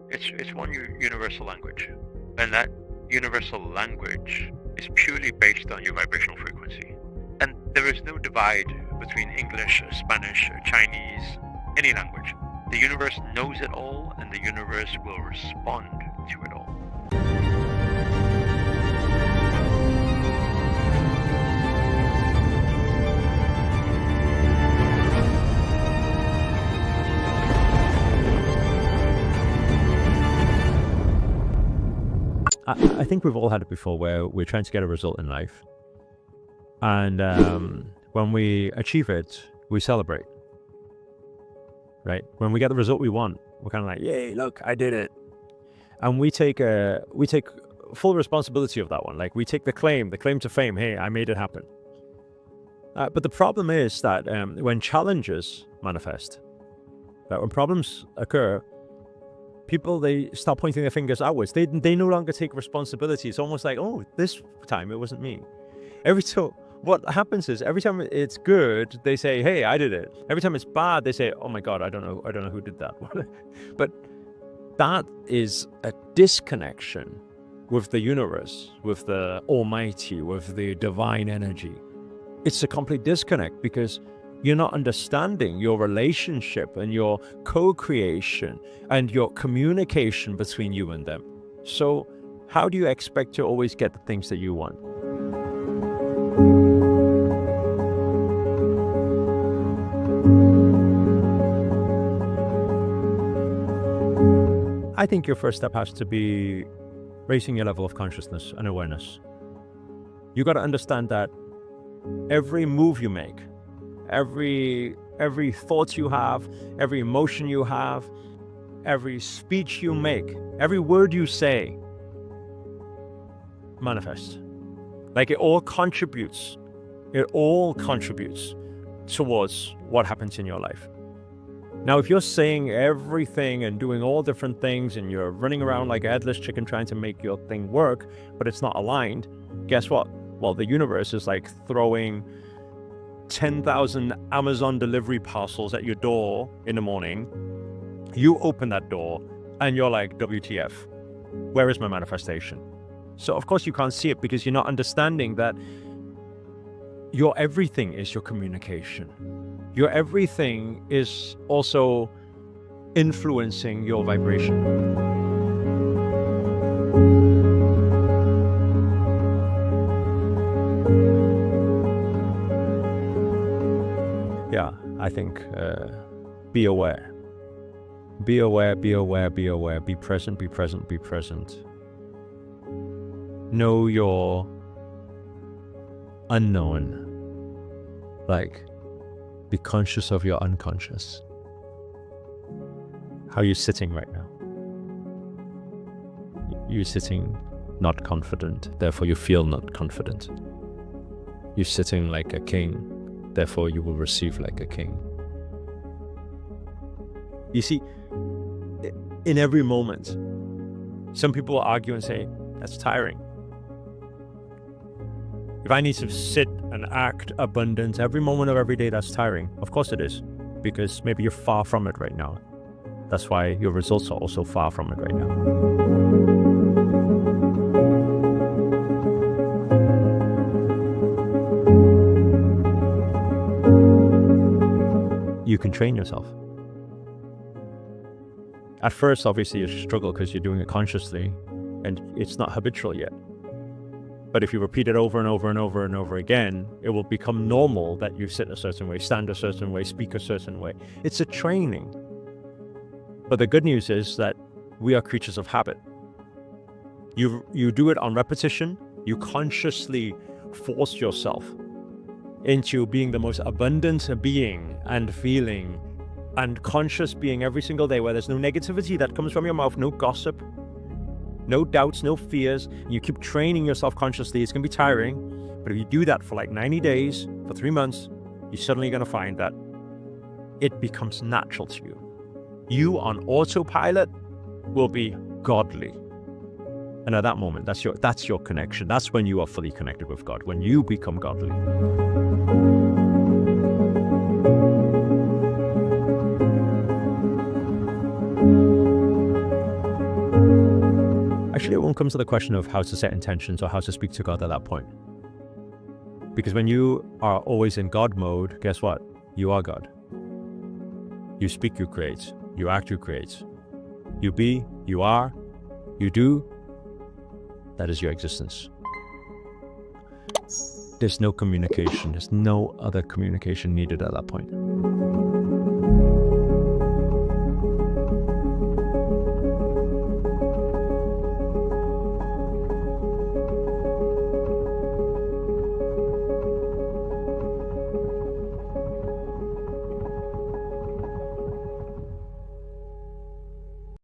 It's one universal language, and that universal language is purely based on your vibrational frequency. And there is no divide between English, Spanish, Chinese, any language. The universe knows it all, and the universe will respond to it all. I think we've all had it before where we're trying to get a result in life. And when we achieve it, we celebrate. Right? When we get the result we want, we're kind of like, yay, look, I did it. And we take full responsibility of that one. Like we take the claim to fame. Hey, I made it happen. But the problem is that when challenges manifest, that when problems occur, people, they start pointing their fingers outwards. They no longer take responsibility. It's almost like, oh, this time it wasn't me. What happens is every time it's good, they say, hey, I did it. Every time it's bad, they say, oh my God, I don't know who did that. But that is a disconnection with the universe, with the Almighty, with the divine energy. It's a complete disconnect because you're not understanding your relationship and your co-creation and your communication between you and them. So how do you expect to always get the things that you want? I think your first step has to be raising your level of consciousness and awareness. You got to understand that every move you make, every thought you have, every emotion you have, every speech you make, every word you say manifests. Like it all contributes towards what happens in your life. Now, if you're saying everything and doing all different things and you're running around like a headless chicken trying to make your thing work, but it's not aligned, guess what? Well, the universe is like throwing 10,000 Amazon delivery parcels at your door in the morning. You open that door and you're like, WTF, where is my manifestation? So of course you can't see it because you're not understanding that your everything is your communication. Your everything is also influencing your vibration. Yeah, I think be aware. Be aware, be aware, be aware. Be present, be present, be present. Know your unknown. Like, be conscious of your unconscious. How are you sitting right now? You're sitting not confident, therefore you feel not confident. You're sitting like a king, therefore you will receive like a king. You see, in every moment, some people will argue and say, that's tiring. If I need to sit and act abundant every moment of every day, that's tiring. Of course it is, because maybe you're far from it right now. That's why your results are also far from it right now. You can train yourself. At first, obviously, you struggle because you're doing it consciously and it's not habitual yet. But if you repeat it over and over and over and over again, it will become normal that you sit a certain way, stand a certain way, speak a certain way. It's a training. But the good news is that we are creatures of habit. You do it on repetition. You consciously force yourself into being the most abundant being and feeling and conscious being every single day, where there's no negativity that comes from your mouth, no gossip, no doubts, no fears. And you keep training yourself consciously. It's going to be tiring, but if you do that for like 90 days, for 3 months, you're suddenly going to find that it becomes natural to you. You on autopilot will be godly. And at that moment, that's your connection. That's when you are fully connected with God, when you become godly. Actually, it won't come to the question of how to set intentions or how to speak to God at that point. Because when you are always in God mode, guess what? You are God. You speak, you create. You act, you create. You be, you are, you do. That is your existence. There's no communication. There's no other communication needed at that point.